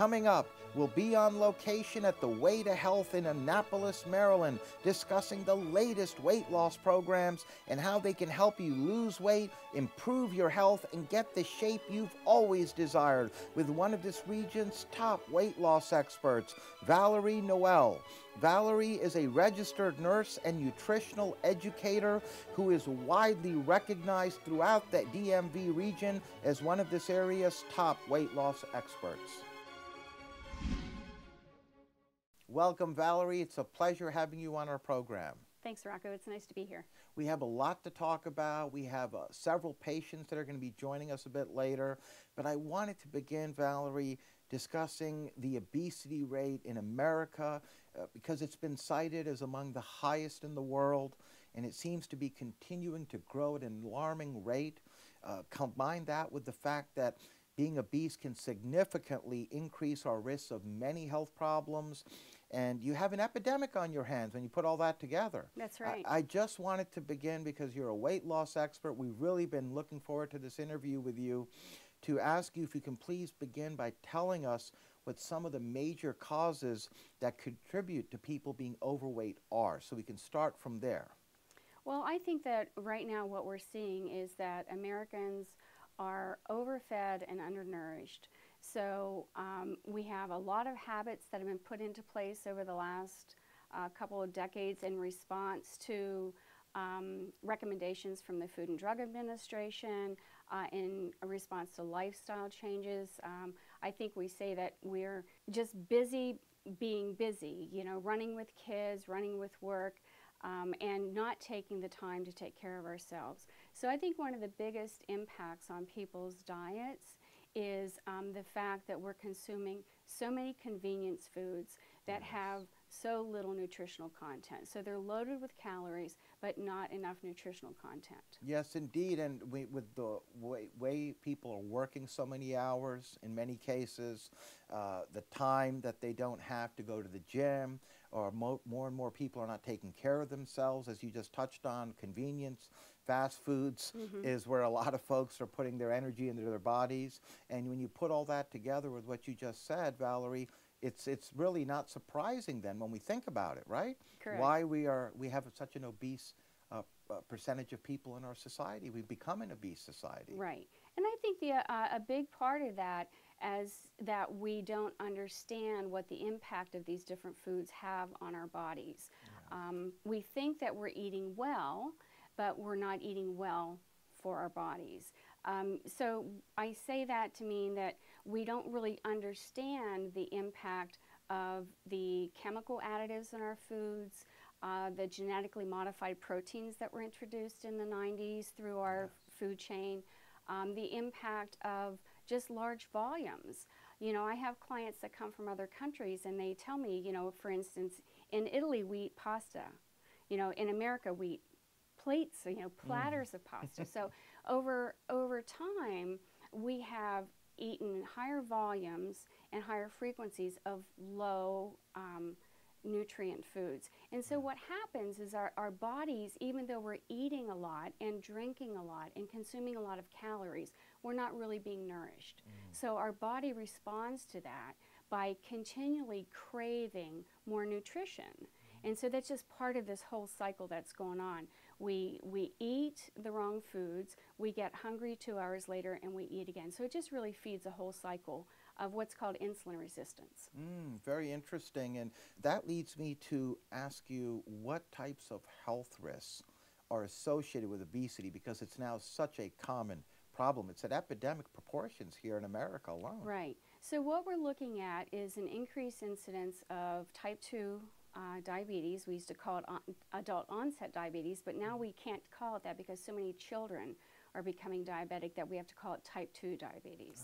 Coming up, we'll be on location at the Way to Health in Annapolis, Maryland, discussing the latest weight loss programs and how they can help you lose weight, improve your health, and get the shape you've always desired with one of this region's top weight loss experts, Valerie Noel. Valerie is a registered nurse and nutritional educator who is widely recognized throughout the DMV region as one of this area's top weight loss experts. Welcome, Valerie. It's a pleasure having you on our program. Thanks, Rocco. It's nice to be here. We have a lot to talk about. We have several patients that are going to be joining us a bit later. But I wanted to begin, Valerie, discussing the obesity rate in America because it's been cited as among the highest in the world, and it seems to be continuing to grow at an alarming rate. Combine that with the fact that being obese can significantly increase our risks of many health problems, and you have an epidemic on your hands when you put all that together. That's right. I just wanted to begin, because you're a weight loss expert. We've really been looking forward to this interview with you, to ask you if you can please begin by telling us what some of the major causes that contribute to people being overweight are, so we can start from there. Well, I think that right now what we're seeing is that Americans are overfed and undernourished. So we have a lot of habits that have been put into place over the last couple of decades in response to recommendations from the Food and Drug Administration, in response to lifestyle changes. I think we say that we're just busy being busy, you know, running with kids, running with work, and not taking the time to take care of ourselves. So I think one of the biggest impacts on people's diets is the fact that we're consuming so many convenience foods that have so little nutritional content. So they're loaded with calories, but not enough nutritional content. Yes, indeed. And with the way people are working so many hours, in many cases, the time that they don't have to go to the gym, or more and more people are not taking care of themselves, as you just touched on. Convenience, fast foods is where a lot of folks are putting their energy into their bodies. And when you put all that together with what you just said, Valerie, it's really not surprising then when we think about it, right? Correct. Why we have such an obese percentage of people in our society. We've become an obese society. Right. And I think a big part of that is that we don't understand what the impact of these different foods have on our bodies. Yeah. We think that we're eating well, but we're not eating well for our bodies. So I say that to mean that we don't really understand the impact of the chemical additives in our foods, the genetically modified proteins that were introduced in the 90s through our food chain, the impact of just large volumes. You know, I have clients that come from other countries and they tell me, you know, for instance, in Italy we eat pasta. You know, in America we eat plates, you know, platters of pasta. So over time we have eaten higher volumes and higher frequencies of low nutrient foods. And so what happens is our bodies, even though we're eating a lot and drinking a lot and consuming a lot of calories, we're not really being nourished. So our body responds to that by continually craving more nutrition. And so that's just part of this whole cycle that's going on. We eat the wrong foods, we get hungry 2 hours later, and we eat again. So it just really feeds a whole cycle of what's called insulin resistance. Very interesting. And that leads me to ask you, what types of health risks are associated with obesity, because it's now such a common problem. It's at epidemic proportions here in America alone. Right. So what we're looking at is an increased incidence of type 2 diabetes. We used to call it adult onset diabetes, but now we can't call it that because so many children are becoming diabetic that we have to call it type 2 diabetes.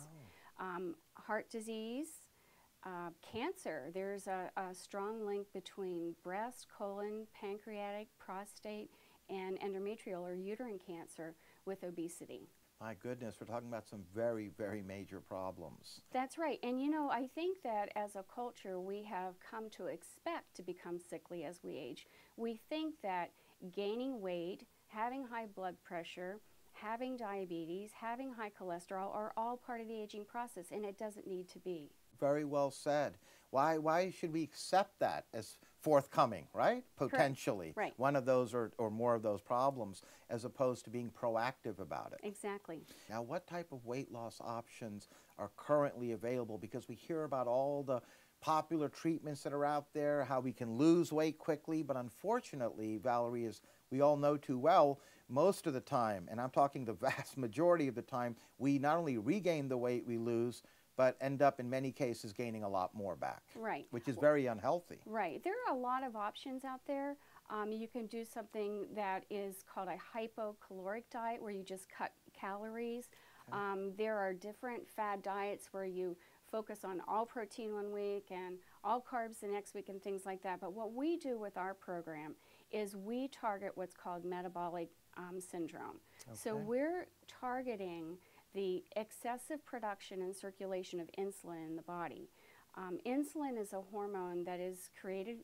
Heart disease, cancer. There's a strong link between breast, colon, pancreatic, prostate, and endometrial or uterine cancer with obesity. My goodness, we're talking about some very, very major problems. That's right. And you know, I think that as a culture we have come to expect to become sickly as we age. We think that gaining weight, having high blood pressure, having diabetes, having high cholesterol are all part of the aging process, and it doesn't need to be. Very well said. Why should we accept that as forthcoming, right? Potentially. Right. One of those or more of those problems, as opposed to being proactive about it. Exactly. Now, what type of weight loss options are currently available? Because we hear about all the popular treatments that are out there, how we can lose weight quickly, but unfortunately, Valerie, as we all know too well, most of the time, and I'm talking the vast majority of the time, we not only regain the weight we lose, but end up in many cases gaining a lot more back. Right. Which is very unhealthy. Right. There are a lot of options out there. You can do something that is called a hypocaloric diet, where you just cut calories. Okay. There are different fad diets where you focus on all protein one week and all carbs the next week and things like that. But what we do with our program is we target what's called metabolic syndrome. Okay. So we're targeting the excessive production and circulation of insulin in the body. Insulin is a hormone that is created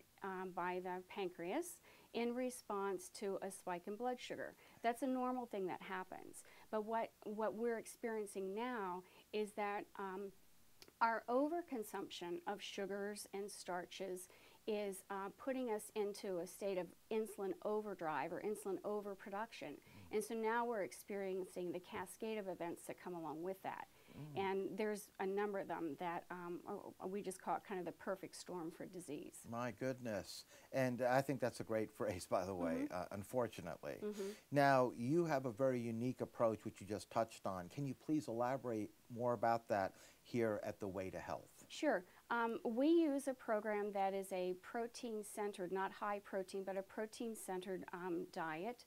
by the pancreas in response to a spike in blood sugar. That's a normal thing that happens. But what we're experiencing now is that our overconsumption of sugars and starches is putting us into a state of insulin overdrive or insulin overproduction. And so now we're experiencing the cascade of events that come along with that. And there's a number of them that we just call it kind of the perfect storm for disease. My goodness. And I think that's a great phrase, by the way, unfortunately. Now, you have a very unique approach, which you just touched on. Can you please elaborate more about that here at the Way to Health? Sure. We use a program that is a protein-centered, not high protein, but a protein-centered diet.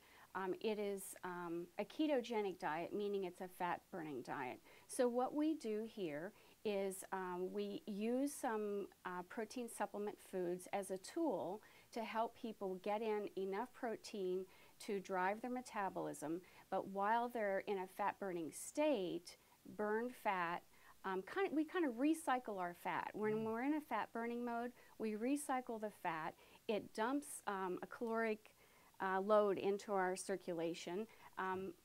It is a ketogenic diet, meaning it's a fat-burning diet. So what we do here is we use some protein supplement foods as a tool to help people get in enough protein to drive their metabolism, but while they're in a fat-burning state, burn fat. We kind of recycle our fat. When we're in a fat-burning mode, we recycle the fat. It dumps a caloric load into our circulation.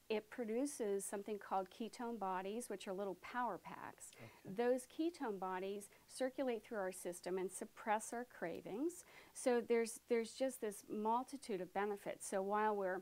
It produces something called ketone bodies, which are little power packs. Okay. Those ketone bodies circulate through our system and suppress our cravings. So there's just this multitude of benefits. So while we're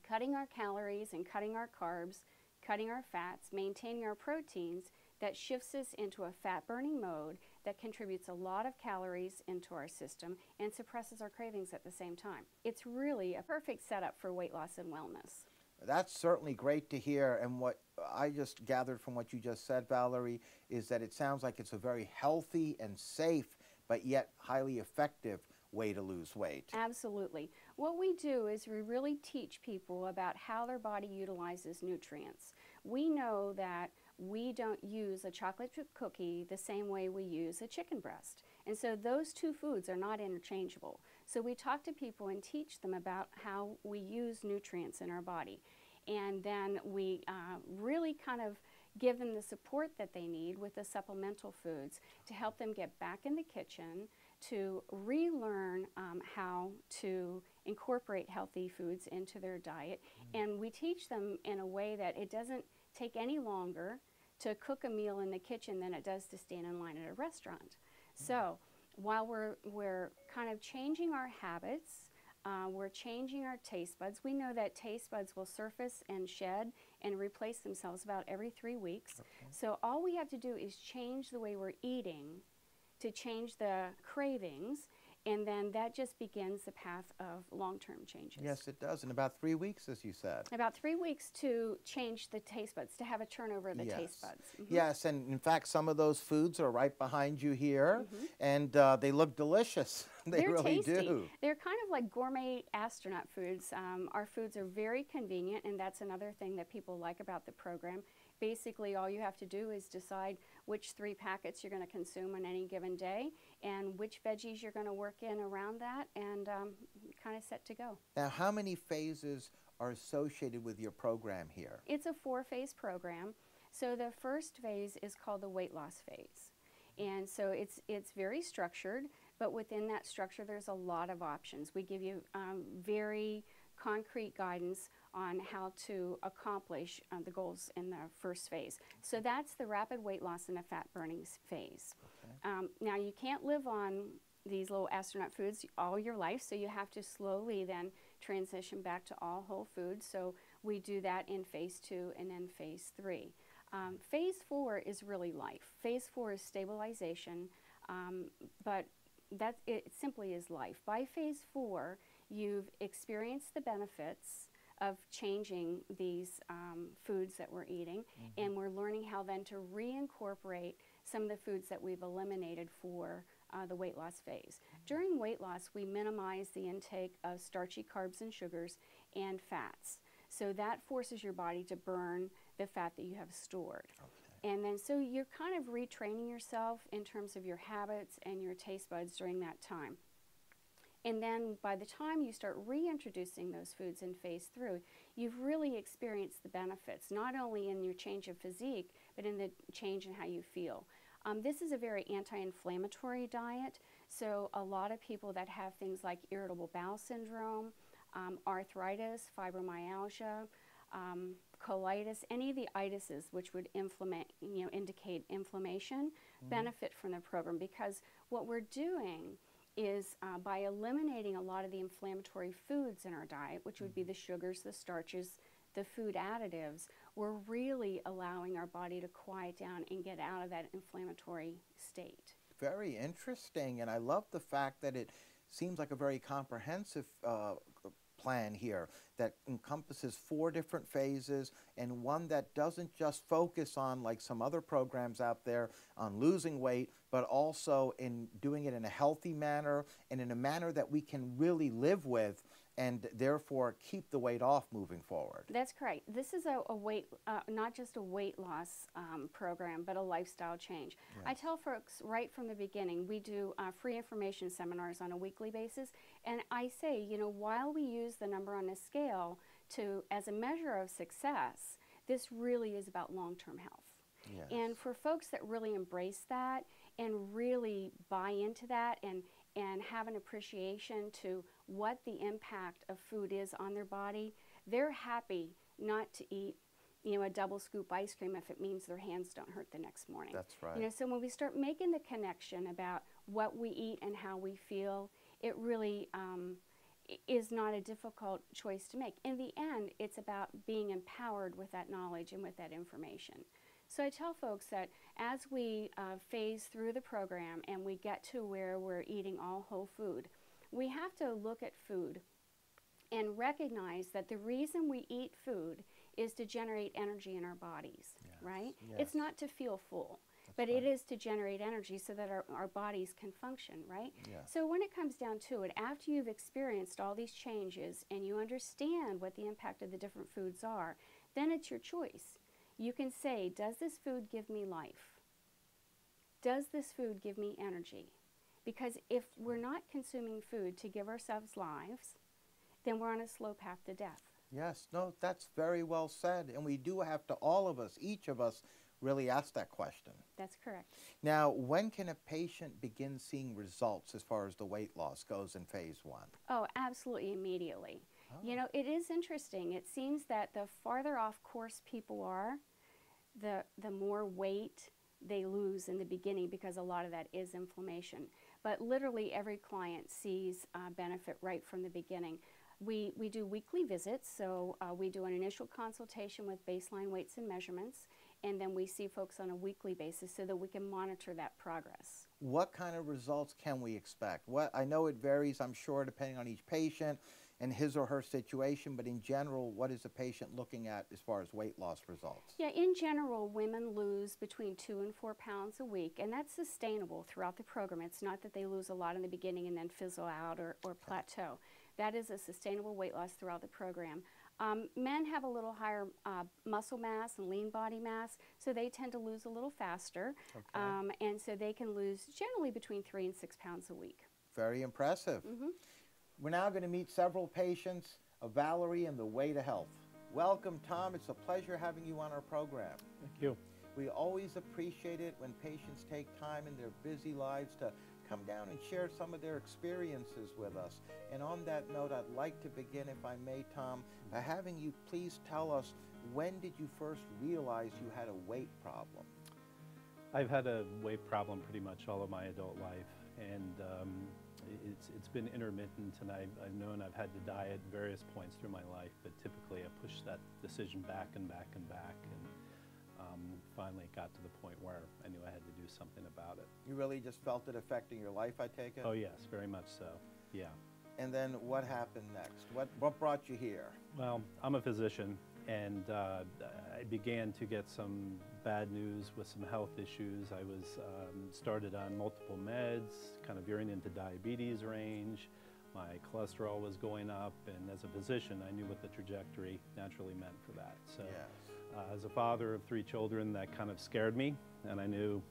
cutting our calories and cutting our carbs, cutting our fats, maintaining our proteins, that shifts us into a fat-burning mode that contributes a lot of calories into our system and suppresses our cravings at the same time. It's really a perfect setup for weight loss and wellness. That's certainly great to hear. And what I just gathered from what you just said, Valerie, is that it sounds like it's a very healthy and safe, but yet highly effective way to lose weight. Absolutely. What we do is we really teach people about how their body utilizes nutrients. We know that we don't use a chocolate chip cookie the same way we use a chicken breast. And so those two foods are not interchangeable. So we talk to people and teach them about how we use nutrients in our body. And then we really kind of give them the support that they need with the supplemental foods to help them get back in the kitchen, to relearn how to incorporate healthy foods into their diet. And we teach them in a way that it doesn't take any longer to cook a meal in the kitchen than it does to stand in line at a restaurant. So while we're kind of changing our habits, we're changing our taste buds. We know that taste buds will surface and shed and replace themselves about every 3 weeks. Okay. So all we have to do is change the way we're eating to change the cravings, and then that just begins the path of long-term changes. Yes, it does. In about 3 weeks, as you said. About 3 weeks to change the taste buds, to have a turnover of the taste buds. Yes, and in fact, some of those foods are right behind you here, and they look delicious. They're really tasty. Do. They're kind of like gourmet astronaut foods. Our foods are very convenient, and that's another thing that people like about the program. Basically, all you have to do is decide which 3 packets you're going to consume on any given day and which veggies you're going to work in around that, and kind of set to go. Now, how many phases are associated with your program here? It's a 4-phase program. So the first phase is called the weight loss phase. And so it's very structured, but within that structure there's a lot of options. We give you very concrete guidance on how to accomplish the goals in the first phase. So that's the rapid weight loss and the fat burning phase. Now, you can't live on these low astronaut foods all your life, so you have to slowly then transition back to all whole foods. So we do that in phase 2 and then phase 3. Phase 4 is really life. Phase 4 is stabilization, but it simply is life. By phase 4, you've experienced the benefits of changing these foods that we're eating, and we're learning how then to reincorporate some of the foods that we've eliminated for the weight loss phase. During weight loss, we minimize the intake of starchy carbs and sugars and fats. So that forces your body to burn the fat that you have stored. Okay. And then so you're kind of retraining yourself in terms of your habits and your taste buds during that time. And then by the time you start reintroducing those foods in phase 3, you've really experienced the benefits, not only in your change of physique, but in the change in how you feel. This is a very anti-inflammatory diet, so a lot of people that have things like irritable bowel syndrome, arthritis, fibromyalgia, colitis, any of the itises which would indicate inflammation, benefit from the program, because what we're doing is by eliminating a lot of the inflammatory foods in our diet, which would be the sugars, the starches, the food additives, we're really allowing our body to quiet down and get out of that inflammatory state. Very interesting, and I love the fact that it seems like a very comprehensive plan here that encompasses 4 different phases, and one that doesn't just focus on, like some other programs out there, on losing weight, but also in doing it in a healthy manner and in a manner that we can really live with and therefore keep the weight off moving forward. That's correct. This is a weight, not just a weight loss program, but a lifestyle change. Yes. I tell folks right from the beginning, we do free information seminars on a weekly basis, and I say, you know, while we use the number on a scale as a measure of success, this really is about long-term health. Yes. And for folks that really embrace that and really buy into that and have an appreciation to what the impact of food is on their body, they're happy not to eat, you know, a double scoop ice cream if it means their hands don't hurt the next morning. That's right. You know, so when we start making the connection about what we eat and how we feel, it really is not a difficult choice to make. In the end, it's about being empowered with that knowledge and with that information. So I tell folks that as we phase through the program and we get to where we're eating all whole food, we have to look at food and recognize that the reason we eat food is to generate energy in our bodies, yes. Right? Yes. It's not to feel full, but right. It is to generate energy so that our bodies can function, right? Yes. So when it comes down to it, after you've experienced all these changes and you understand what the impact of the different foods are, then it's your choice. You can say, does this food give me life? Does this food give me energy? Because if we're not consuming food to give ourselves lives, then we're on a slow path to death. Yes, no, that's very well said. And we do have to, all of us, each of us, really ask that question. That's correct. Now, when can a patient begin seeing results as far as the weight loss goes in phase 1? Oh, absolutely immediately. Oh. You know, it is interesting. It seems that the farther off course people are, the more weight they lose in the beginning, because a lot of that is inflammation. But literally every client sees benefit right from the beginning. We do weekly visits, so we do an initial consultation with baseline weights and measurements, and then we see folks on a weekly basis so that we can monitor that progress. What kind of results can we expect? I know it varies, I'm sure, depending on each patient and his or her situation, but in general, what is a patient looking at as far as weight loss results? Yeah, in general, women lose between 2 and 4 pounds a week, and that's sustainable throughout the program. It's not that they lose a lot in the beginning and then fizzle out or plateau. That is a sustainable weight loss throughout the program. Men have a little higher muscle mass and lean body mass, so they tend to lose a little faster, okay. And so they can lose generally between 3 and 6 pounds a week. Very impressive. Mm-hmm. We're now going to meet several patients of Valerie and the Way to Health. Welcome, Tom. It's a pleasure having you on our program. Thank you. We always appreciate it when patients take time in their busy lives to come down and share some of their experiences with us. And on that note, I'd like to begin, if I may, Tom, by having you please tell us, when did you first realize you had a weight problem? I've had a weight problem pretty much all of my adult life, and it's been intermittent, and I've known I've had to diet at various points through my life, but typically I pushed that decision back and back and back, and finally it got to the point where I knew I had to do something about it. You really just felt it affecting your life, I take it? Oh yes, very much so, yeah. And then what happened next? What brought you here? Well, I'm a physician, and I began to get some bad news with some health issues. I was started on multiple meds, kind of veering into diabetes range. My cholesterol was going up, and as a physician, I knew what the trajectory naturally meant for that. So, as a father of 3 children, that kind of scared me, and I knew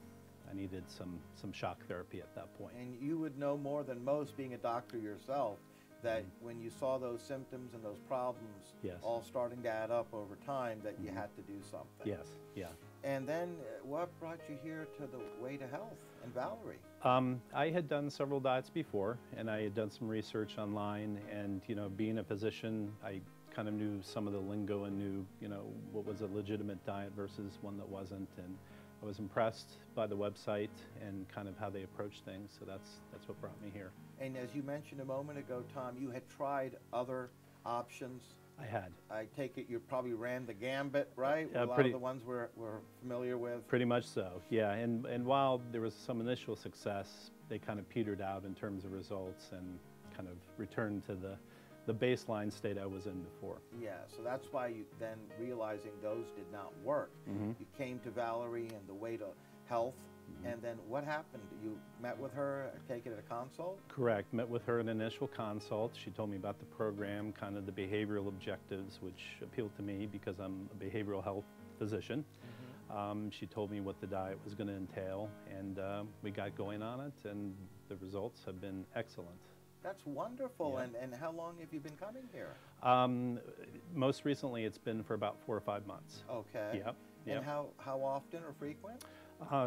I needed some shock therapy at that point. And you would know more than most, being a doctor yourself, that when you saw those symptoms and those problems all starting to add up over time, that you had to do something. Yes, yeah. And then what brought you here to the Way to Health and Valerie? I had done several diets before, and I had done some research online, and being a physician, I kind of knew some of the lingo and knew what was a legitimate diet versus one that wasn't, and I was impressed by the website and kind of how they approach things, so that's what brought me here. And as you mentioned a moment ago, Tom, you had tried other options. I had. I take it you probably ran the gambit, right? A lot of the ones we're familiar with. Pretty much so, yeah. And while there was some initial success, they kind of petered out in terms of results and kind of returned to the baseline state I was in before. Yeah, so that's why you then, realizing those did not work, you came to Valerie and the Way to Health. And then what happened? You met with her, take it at a consult? Correct. Met with her in an initial consult. She told me about the program, kind of the behavioral objectives, which appealed to me because I'm a behavioral health physician. She told me what the diet was going to entail, and we got going on it, and the results have been excellent. That's wonderful. Yeah. And how long have you been coming here? Most recently, it's been for about 4 or 5 months. Okay. Yep. And how often or frequent?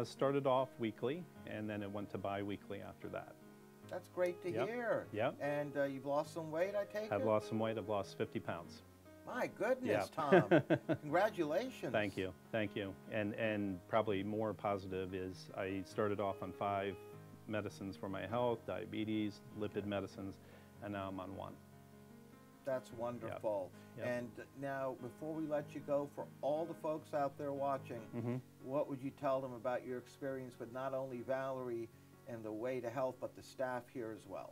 Started off weekly, and then it went to bi-weekly after that. That's great to hear. Yeah. And you've lost some weight, I take it? I've lost some weight. I've lost 50 pounds. My goodness, Tom. Congratulations. Thank you. Thank you. And probably more positive is I started off on 5 medicines for my health, diabetes, lipid medicines, and now I'm on 1. That's wonderful. Yep. And now, before we let you go, for all the folks out there watching, what would you tell them about your experience with not only Valerie and the Way to Health, but the staff here as well?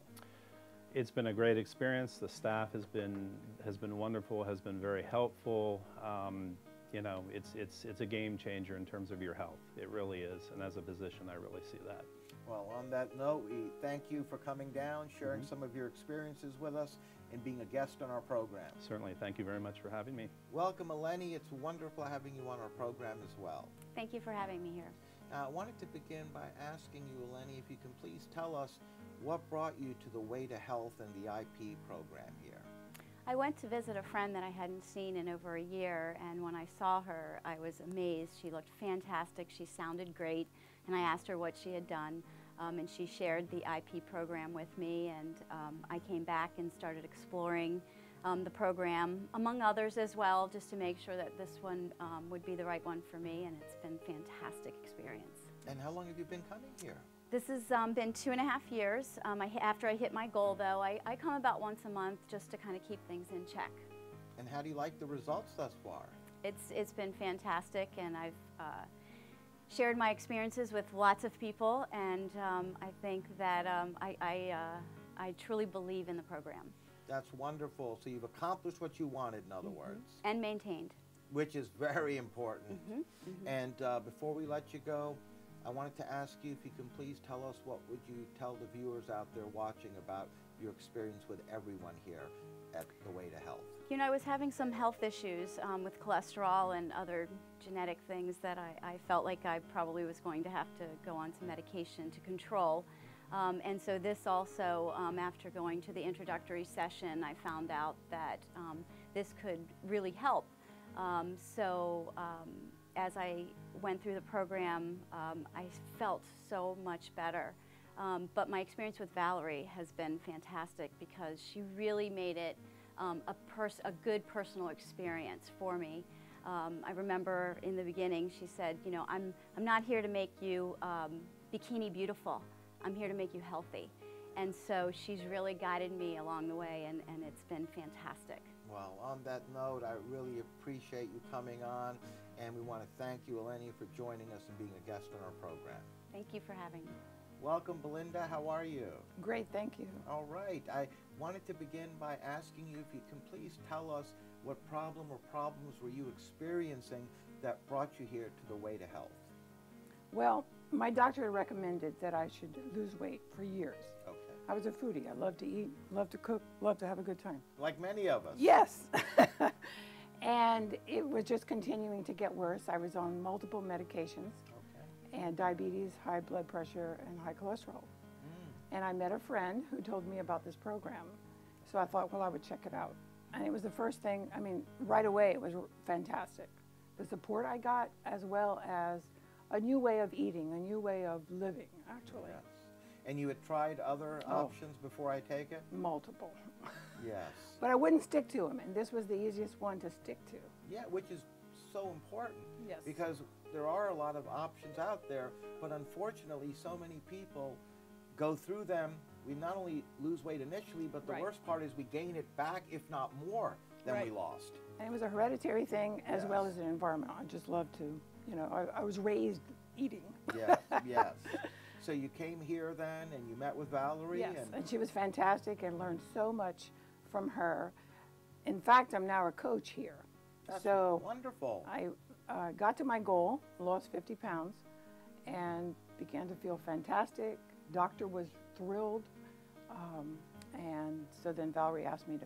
It's been a great experience. The staff has been wonderful, has been very helpful. It's a game changer in terms of your health. It really is. And as a physician, I really see that. Well, on that note, we thank you for coming down, sharing some of your experiences with us, and being a guest on our program. Certainly. Thank you very much for having me. Welcome, Eleni. It's wonderful having you on our program as well. Thank you for having me here. I wanted to begin by asking you, Eleni, if you can please tell us what brought you to the Way to Health and the IP program here. I went to visit a friend that I hadn't seen in over a year, and when I saw her, I was amazed. She looked fantastic. She sounded great, and I asked her what she had done. And she shared the IP program with me, and I came back and started exploring the program, among others as well, just to make sure that this one would be the right one for me, and it's been a fantastic experience. And how long have you been coming here? This has been 2.5 years. After I hit my goal, though, I come about once a month just to kind of keep things in check. And how do you like the results thus far? It's been fantastic, and I've shared my experiences with lots of people, and I think that I truly believe in the program. That's wonderful. So you've accomplished what you wanted, in other words. And maintained. Which is very important. And before we let you go, I wanted to ask you if you can please tell us, what would you tell the viewers out there watching about your experience with everyone here at the Way to Health? You know, I was having some health issues with cholesterol and other genetic things that I felt like I probably was going to have to go on some medication to control. And so this also, after going to the introductory session, I found out that this could really help. As I went through the program, I felt so much better. But my experience with Valerie has been fantastic because she really made it a good personal experience for me. I remember in the beginning she said, you know, I'm not here to make you bikini beautiful. I'm here to make you healthy. And so she's really guided me along the way, and it's been fantastic. Well, on that note, I really appreciate you coming on, and we want to thank you, Eleni, for joining us and being a guest on our program. Thank you for having me. Welcome, Belinda. How are you? Great, thank you. All right. I wanted to begin by asking you if you can please tell us what problem or problems were you experiencing that brought you here to the Way to Health? Well, my doctor recommended that I should lose weight for years. Okay. I was a foodie. I loved to eat, loved to cook, loved to have a good time. Like many of us. Yes. And it was just continuing to get worse. I was on multiple medications, and diabetes, high blood pressure, and high cholesterol. And I met a friend who told me about this program. So I thought, well, I would check it out. And it was the first thing, I mean, right away, it was fantastic. The support I got, as well as a new way of eating, a new way of living, actually. Yes. And you had tried other options before I take it? Multiple. Yes. But I wouldn't stick to them, and this was the easiest one to stick to. Yeah, which is so important. Yes. Because there are a lot of options out there, but unfortunately, so many people go through them. We not only lose weight initially, but the worst part is we gain it back, if not more, than we lost. And it was a hereditary thing as well as an environment. I just love to, you know, I was raised eating. Yes, yes. So you came here then, and you met with Valerie? Yes, and she was fantastic and learned so much from her. In fact, I'm now a coach here. That's so wonderful. I got to my goal, lost 50 pounds, and began to feel fantastic. Doctor was thrilled. And so then Valerie asked me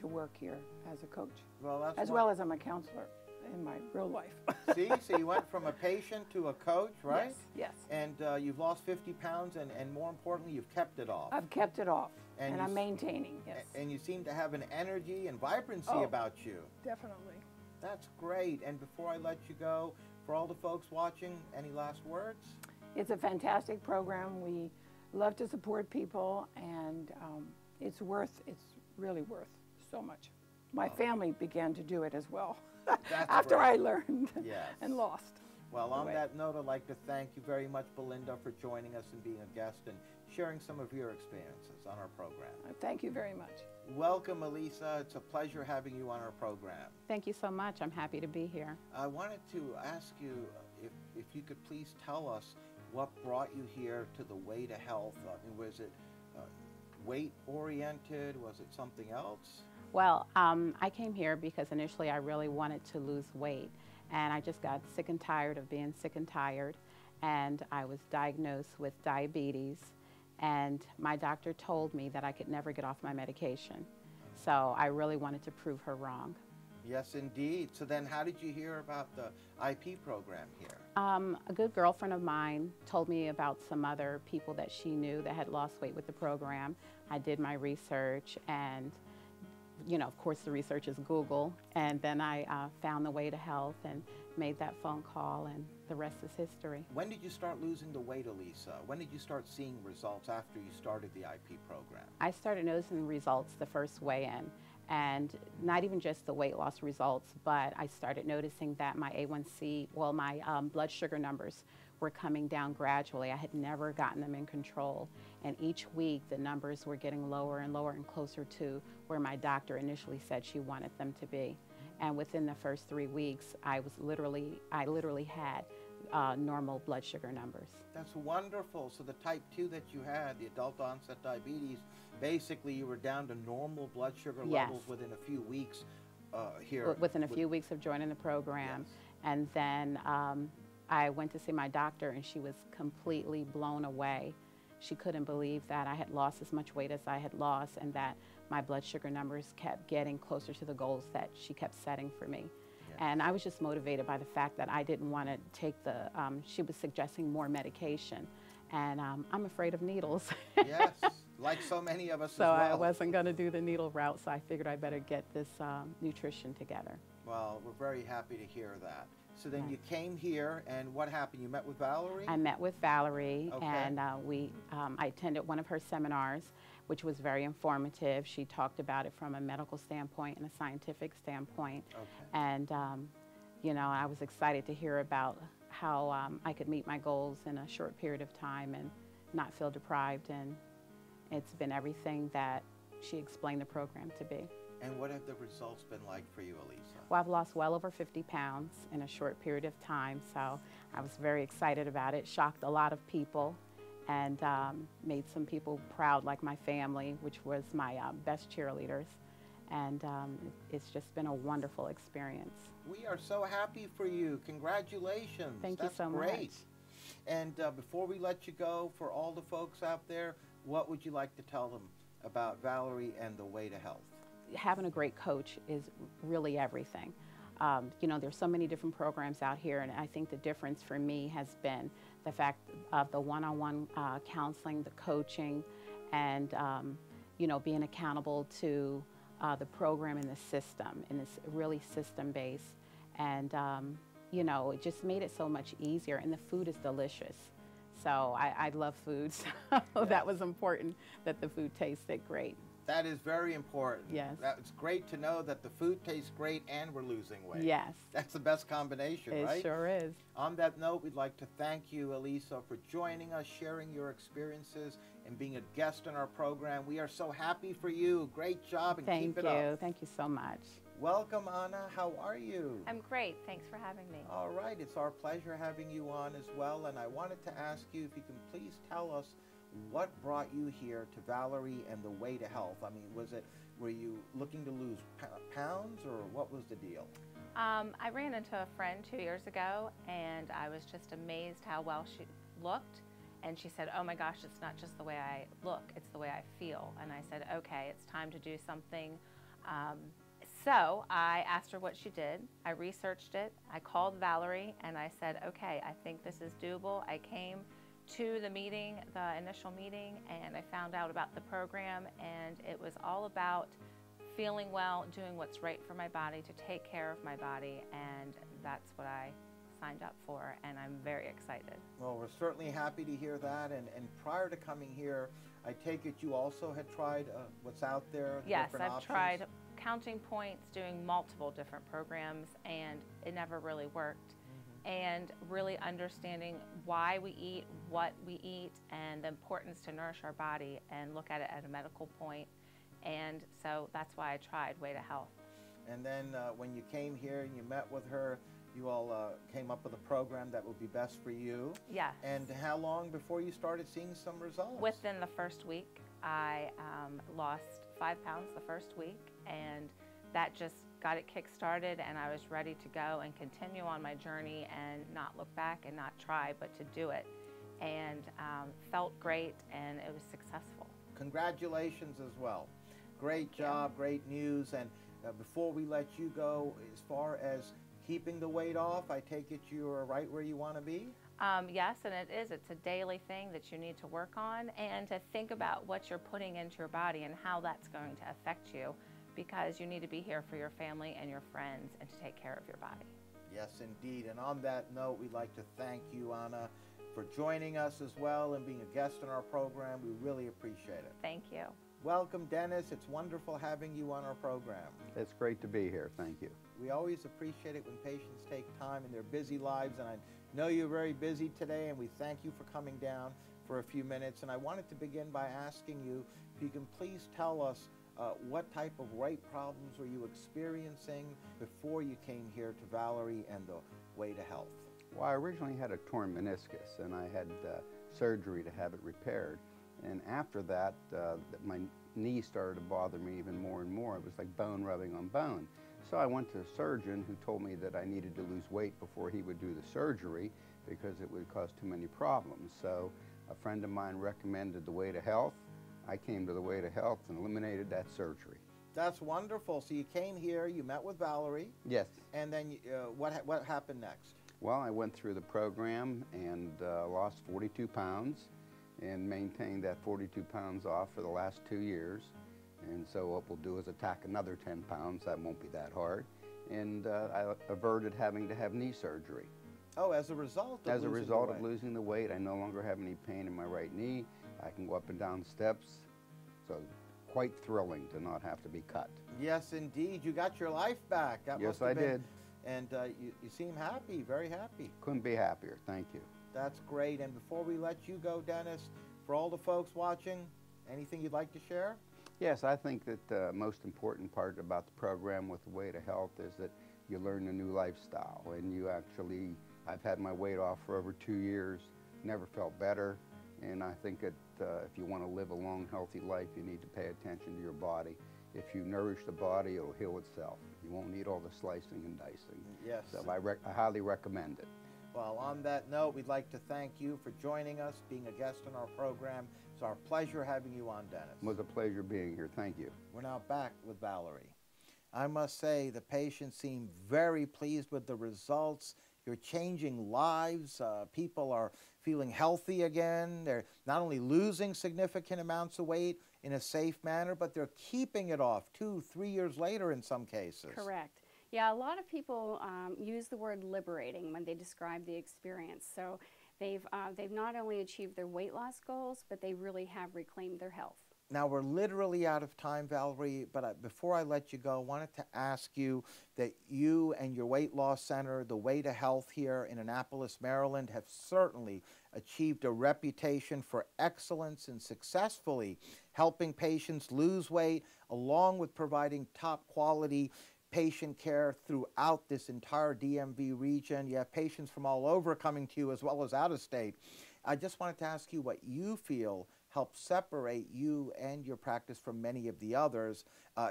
to work here as a coach, well, as well as I'm a counselor in my real life. See, so you went from a patient to a coach, right? Yes. And you've lost 50 pounds, and more importantly, you've kept it off. I've kept it off, and I'm you maintaining, yes. And you seem to have an energy and vibrancy about you. Definitely. That's great. And before I let you go, for all the folks watching, any last words? It's a fantastic program. We love to support people, and it's really worth so much. My family began to do it as well after I learned and lost. Well, on that note, I'd like to thank you very much, Belinda, for joining us and being a guest and sharing some of your experiences on our program. Thank you very much. Welcome, Elisa. It's a pleasure having you on our program. Thank you so much. I'm happy to be here. I wanted to ask you if you could please tell us what brought you here to the Way to Health. I mean, was it weight-oriented? Was it something else? Well, I came here because initially I really wanted to lose weight, and I just got sick and tired of being sick and tired, and I was diagnosed with diabetes, and my doctor told me that I could never get off my medication. So I really wanted to prove her wrong. Yes, indeed. So then how did you hear about the IP program here? A good girlfriend of mine told me about some other people that she knew that had lost weight with the program. I did my research, and you know, of course the research is Google, and then I found the Way to Health and made that phone call, and the rest is history. When did you start losing the weight, Elisa? When did you start seeing results after you started the IP program? I started noticing results the first weigh-in, and not even just the weight loss results, but I started noticing that my A1C, well, my blood sugar numbers were coming down gradually. I had never gotten them in control, and each week the numbers were getting lower and lower and closer to where my doctor initially said she wanted them to be. And within the first 3 weeks, I literally had normal blood sugar numbers. That's wonderful. So the type 2 that you had, the adult onset diabetes, basically you were down to normal blood sugar levels within a few weeks here. Within a few weeks of joining the program. And then I went to see my doctor, and she was completely blown away. She couldn't believe that I had lost as much weight as I had lost, and that my blood sugar numbers kept getting closer to the goals that she kept setting for me. And I was just motivated by the fact that I didn't want to take the, she was suggesting more medication, and I'm afraid of needles. Yes, like so many of us as well. So I wasn't going to do the needle route, so I figured I better get this nutrition together. Well, we're very happy to hear that. So then you came here, and what happened? You met with Valerie? I met with Valerie, and I attended one of her seminars, which was very informative. She talked about it from a medical standpoint and a scientific standpoint. And you know, I was excited to hear about how I could meet my goals in a short period of time and not feel deprived. And it's been everything that she explained the program to be. And what have the results been like for you, Elisa? Well, I've lost well over 50 pounds in a short period of time, so I was very excited about it. Shocked a lot of people and made some people proud, like my family, which was my best cheerleaders. And it's just been a wonderful experience. We are so happy for you. Congratulations. Thank you so much. That's great. And before we let you go, for all the folks out there, what would you like to tell them about Valerie and the Way to Health? Having a great coach is really everything. You know, there's so many different programs out here, and I think the difference for me has been the fact of the one-on-one counseling, the coaching, and you know, being accountable to the program and the system, and it's really system-based. And you know, it just made it so much easier, and the food is delicious. So I love food, so Yes. that was important that the food tasted great. That is very important. Yes. It's great to know that the food tastes great and we're losing weight. Yes. That's the best combination, It right? sure is. On that note, we'd like to thank you, Elisa, for joining us, sharing your experiences, and being a guest on our program. We are so happy for you. Great job, and Thank keep it up. Thank you so much. Welcome, Anna. How are you? I'm great. Thanks for having me. All right. It's our pleasure having you on as well. And I wanted to ask you if you can please tell us what brought you here to Valerie and the Way to Health. I mean, were you looking to lose pounds, or what was the deal? I ran into a friend 2 years ago, and I was just amazed how well she looked. And she said, "Oh my gosh, it's not just the way I look, it's the way I feel." And I said, "Okay, it's time to do something." So I asked her what she did. I researched it. I called Valerie, and I said, "Okay, I think this is doable." I came to the meeting, the initial meeting, and I found out about the program, and it was all about feeling well, doing what's right for my body, to take care of my body, and that's what I signed up for, and I'm very excited. Well, we're certainly happy to hear that. And prior to coming here, I take it you also had tried what's out there? Yes, different I've options? tried counting points, doing multiple different programs, and it never really worked. And really understanding why we eat, what we eat, and the importance to nourish our body and look at it at a medical point. And so that's why I tried Way to Health. And then when you came here and you met with her, you all came up with a program that would be best for you. Yes. And how long before you started seeing some results? Within the first week, I lost 5 pounds the first week, and that just got it kick-started, and I was ready to go and continue on my journey and not look back and not try, but to do it. And felt great, and it was successful. Congratulations as well. Great job, great news. And before we let you go, as far as keeping the weight off, I take it you're right where you want to be? Yes, and it is. It's a daily thing that you need to work on, and to think about what you're putting into your body and how that's going to affect you, because you need to be here for your family and your friends and to take care of your body. Yes, indeed. And on that note, we'd like to thank you, Anna, for joining us as well and being a guest on our program. We really appreciate it. Thank you. Welcome, Dennis. It's wonderful having you on our program. It's great to be here. Thank you. We always appreciate it when patients take time in their busy lives, and I know you're very busy today, and we thank you for coming down for a few minutes. And I wanted to begin by asking you if you can please tell us what type of weight problems were you experiencing before you came here to Valerie and the Way to Health? Well, I originally had a torn meniscus, and I had surgery to have it repaired. And after that, my knee started to bother me even more and more. It was like bone rubbing on bone. So I went to a surgeon who told me that I needed to lose weight before he would do the surgery because it would cause too many problems. So a friend of mine recommended the Way to Health. I came to the Way to Health and eliminated that surgery. That's wonderful. So you came here, you met with Valerie. Yes. And then what happened next? Well, I went through the program and lost 42 pounds and maintained that 42 pounds off for the last 2 years. And so what we'll do is attack another 10 pounds. That won't be that hard. And I averted having to have knee surgery. Oh, as a result of As a losing result the of weight. losing the weight, I no longer have any pain in my right knee. I can go up and down steps. So quite thrilling to not have to be cut. Yes, indeed. You got your life back. That Yes, must have I been did. and you seem happy, very happy. Couldn't be happier. Thank you. That's great. And before we let you go, Dennis, for all the folks watching, anything you'd like to share? Yes, I think that the most important part about the program with the Way to Health is that you learn a new lifestyle, and you actually, I've had my weight off for over 2 years, never felt better, and I think that if you want to live a long, healthy life, you need to pay attention to your body. If you nourish the body, it'll heal itself. You won't need all the slicing and dicing. Yes. So I highly recommend it. Well, on that note, we'd like to thank you for joining us, being a guest on our program. It's our pleasure having you on, Dennis. It was a pleasure being here. Thank you. We're now back with Valerie. I must say the patients seem very pleased with the results. You're changing lives. People are feeling healthy again. They're not only losing significant amounts of weight in a safe manner, but they're keeping it off 2, 3 years later in some cases. Correct. Yeah, a lot of people use the word liberating when they describe the experience. So they've not only achieved their weight loss goals, but they really have reclaimed their health. Now, we're literally out of time, Valerie, but before I let you go, I wanted to ask you that you and your weight loss center, the Way to Health here in Annapolis, Maryland, have certainly achieved a reputation for excellence in successfully helping patients lose weight, along with providing top quality patient care throughout this entire DMV region. You have patients from all over coming to you as well as out of state. I just wanted to ask you what you feel helps separate you and your practice from many of the others.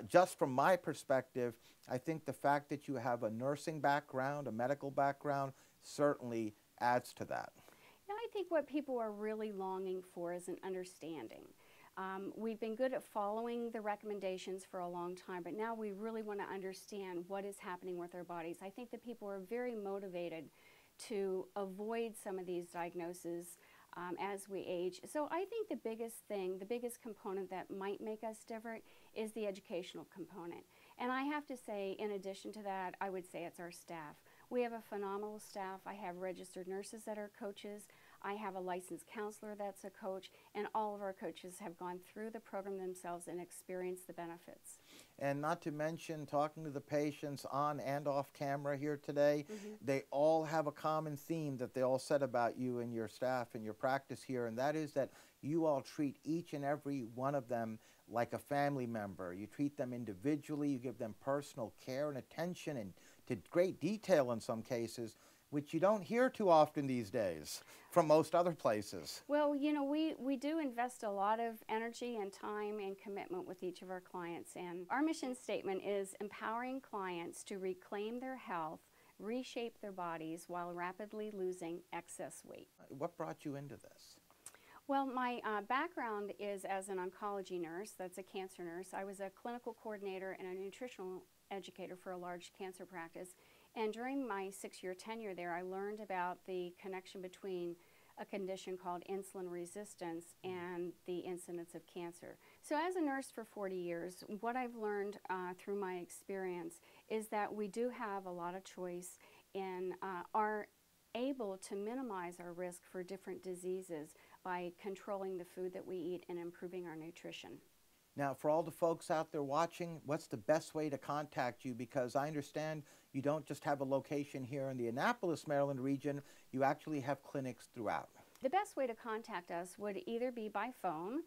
Just from my perspective, I think the fact that you have a nursing background, a medical background, certainly adds to that. Yeah, I think what people are really longing for is an understanding. We've been good at following the recommendations for a long time, but now we really want to understand what is happening with our bodies. I think that people are very motivated to avoid some of these diagnoses as we age. So I think the biggest thing, the biggest component that might make us different is the educational component. And I have to say, in addition to that, I would say it's our staff. We have a phenomenal staff. I have registered nurses that are coaches. I have a licensed counselor that's a coach, and all of our coaches have gone through the program themselves and experienced the benefits. And not to mention, talking to the patients on and off camera here today, they all have a common theme that they all said about you and your staff and your practice here, and that is that you all treat each and every one of them like a family member. You treat them individually, you give them personal care and attention, and to great detail in some cases, which you don't hear too often these days from most other places. Well, you know, we do invest a lot of energy and time and commitment with each of our clients, and our mission statement is empowering clients to reclaim their health, reshape their bodies while rapidly losing excess weight. What brought you into this? Well, my background is as an oncology nurse. That's a cancer nurse. I was a clinical coordinator and a nutritional educator for a large cancer practice. And during my 6-year tenure there, I learned about the connection between a condition called insulin resistance and the incidence of cancer. So as a nurse for 40 years, what I've learned through my experience is that we do have a lot of choice and are able to minimize our risk for different diseases by controlling the food that we eat and improving our nutrition. Now, for all the folks out there watching, what's the best way to contact you? Because I understand you don't just have a location here in the Annapolis, Maryland region, you actually have clinics throughout. The best way to contact us would either be by phone,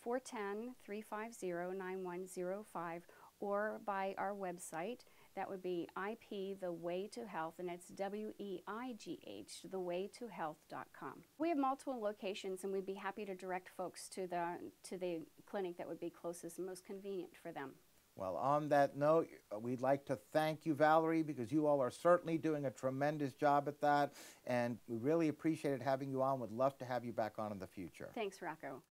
410-350-9105, or by our website. That would be IP, The Way to Health, and it's WEIGH, thewaytohealth.com. We have multiple locations, and we'd be happy to direct folks to the clinic that would be closest and most convenient for them. Well, on that note, we'd like to thank you, Valerie, because you all are certainly doing a tremendous job at that, and we really appreciated having you on. Would love to have you back on in the future. Thanks, Rocco.